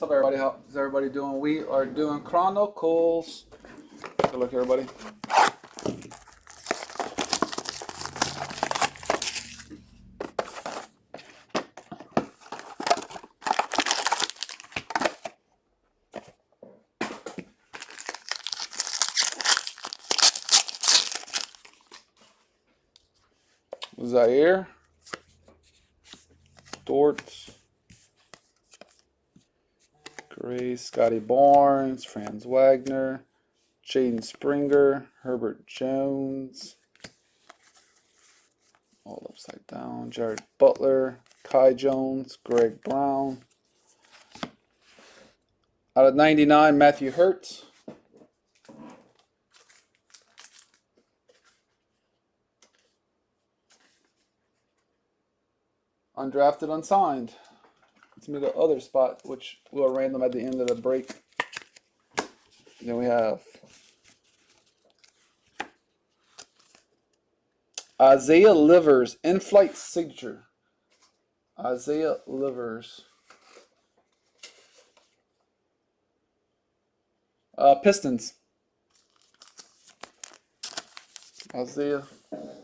What's up, everybody? How is everybody doing? We are doing Chronicles. Take a look, everybody. Zaire, Dort, Gray, Scotty Barnes, Franz Wagner, Jaden Springer, Herbert Jones, all upside down, Jared Butler, Kai Jones, Greg Brown. Out of 99, Matthew Hurt. Undrafted, unsigned. It's me the other spot, which we'll random at the end of the break. Then we have Isaiah Livers, in-flight signature. Isaiah Livers. Pistons. Isaiah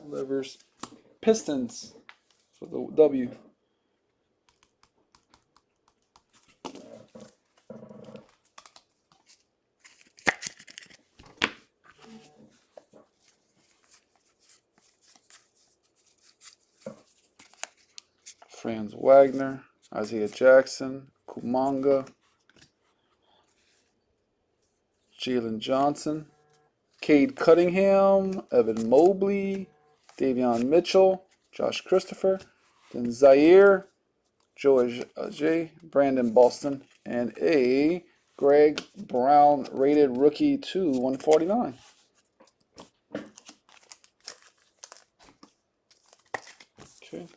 Livers. Pistons for the W. Franz Wagner, Isaiah Jackson, Kumanga, Jalen Johnson, Cade Cunningham, Evan Mobley, Davion Mitchell, Josh Christopher, then Zaire, Joe J, Brandon Boston, and a Greg Brown rated rookie to 149. Okay.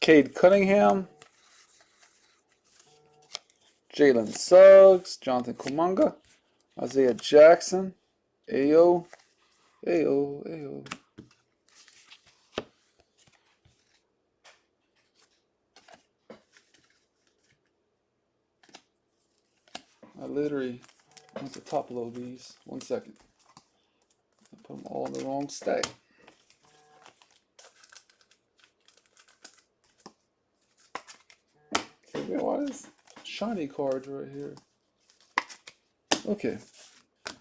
Cade Cunningham, Jalen Suggs, Jonathan Kumanga, Isaiah Jackson, Ayo. I literally went to top load these. 1 second. I put them all in the wrong stack. Okay, why is shiny cards right here? Okay,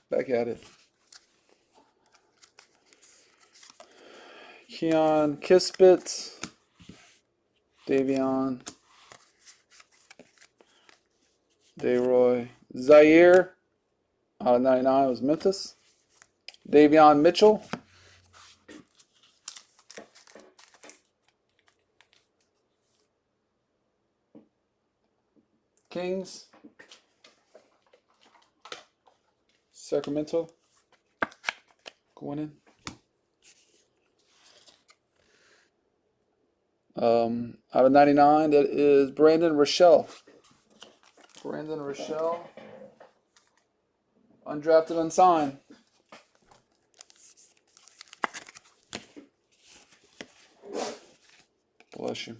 back at it. Keon Kispit, Davion, Dayroy, Zaire, out of 99 was Memphis. Davion Mitchell, Kings, Sacramento, going in. Out of 99, that is Brandon Rochelle. Brandon Rochelle, undrafted, unsigned. Bless you.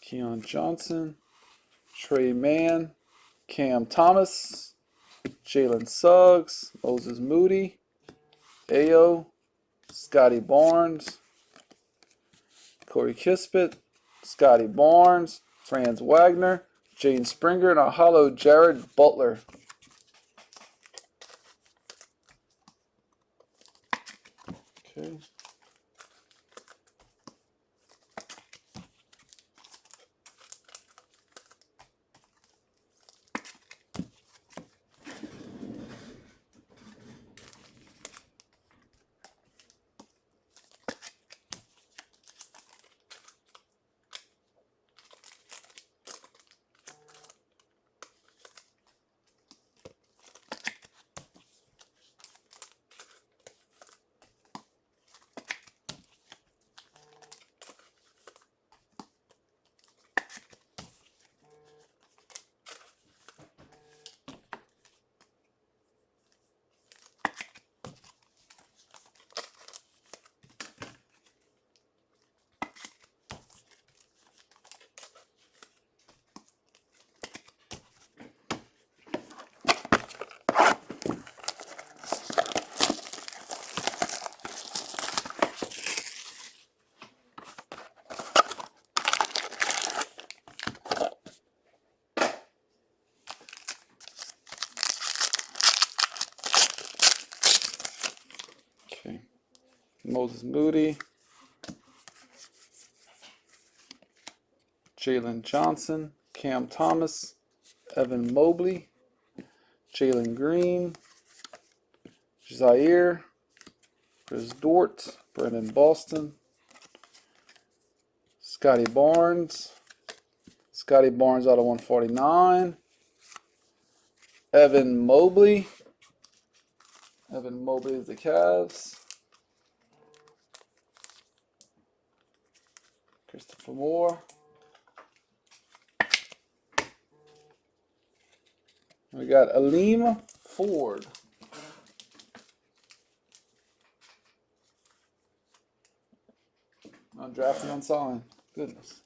Keon Johnson, Trey Mann, Cam Thomas, Jalen Suggs, Moses Moody, Ayo, Scotty Barnes, Corey Kispit, Scotty Barnes, Franz Wagner, Jaden Springer, and a hollow Jared Butler. Okay. Moses Moody. Jalen Johnson. Cam Thomas. Evan Mobley. Jalen Green. Zaire. Chris Dort. Brendan Boston. Scotty Barnes. Scotty Barnes out of 149. Evan Mobley. Evan Mobley is the Cavs. Christopher Moore. We got Aleem Ford. Undrafted, unsigned. Goodness.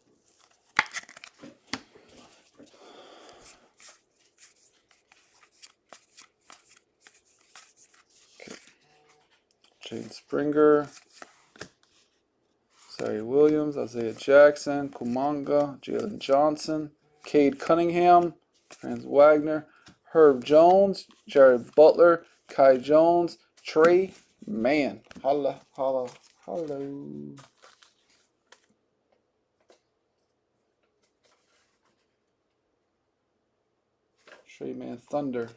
Okay. Jade Springer. Sorry, Williams. Isaiah Jackson. Kumanga. Jalen Johnson. Cade Cunningham. Franz Wagner. Herb Jones. Jared Butler. Kai Jones. Trey Mann. Holla, holla, hello. Trey Mann Thunder.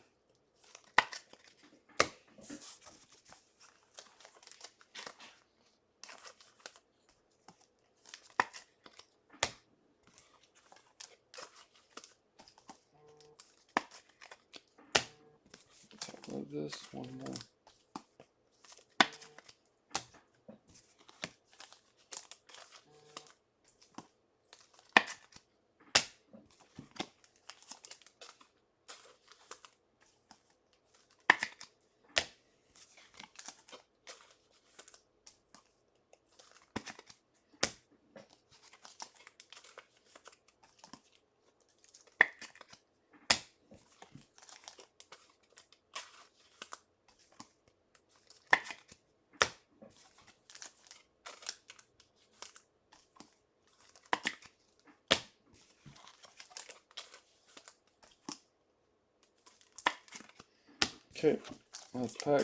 Love this one more. Okay, last pack.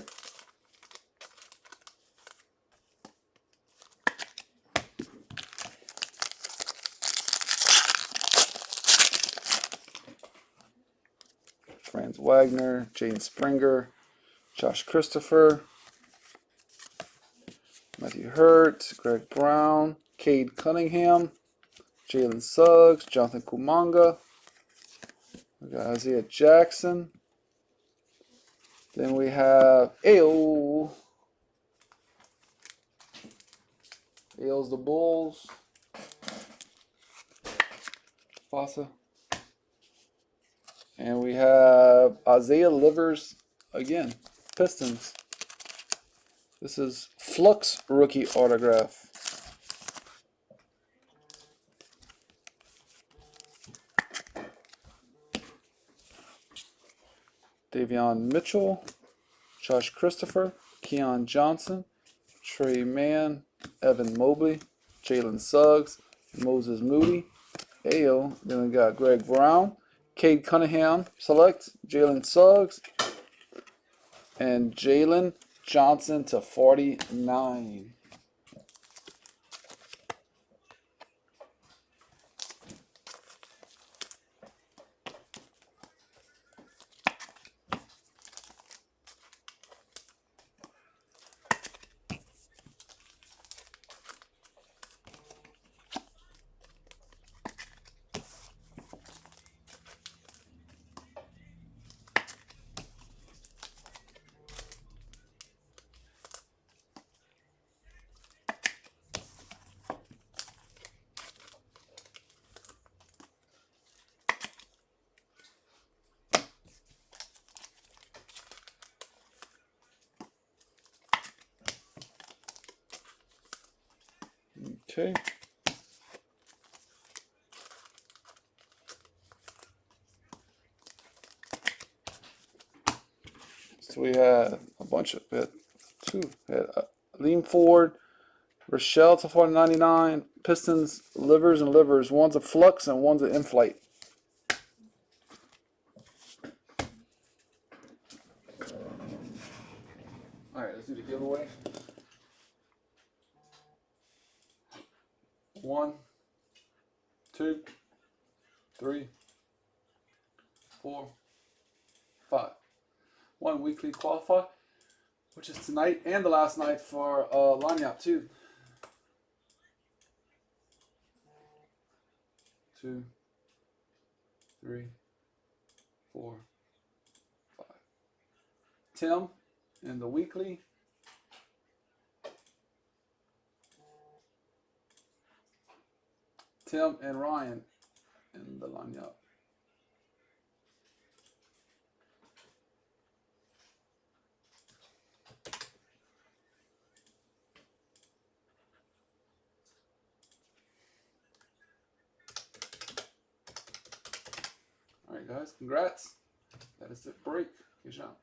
Franz Wagner, Jane Springer, Josh Christopher, Matthew Hurt, Greg Brown, Cade Cunningham, Jalen Suggs, Jonathan Kumanga. We got Isaiah Jackson. Then we have Ayo. Ayo's the Bulls. Fossa. And we have Isaiah Livers again. Pistons. This is Flux rookie autograph. Davion Mitchell, Josh Christopher, Keon Johnson, Trey Mann, Evan Mobley, Jalen Suggs, Moses Moody, Ayo. Then we got Greg Brown, Cade Cunningham, select, Jalen Suggs, and Jalen Johnson to 49. Okay. So we had a bunch of it. Two. We had Aleem Ford, Rochelle to 499, Pistons, Livers and Livers. One's a Flux and one's an In-Flight. All right, let's do the giveaway. 1, 2, 3, 4, 5. 1 weekly qualify, which is tonight and the last night for Lanyap too. 2, 3, 4, 5. Tim in the weekly. Tim and Ryan in the Lanyap. All right, guys, congrats. That is it. Break. Good job.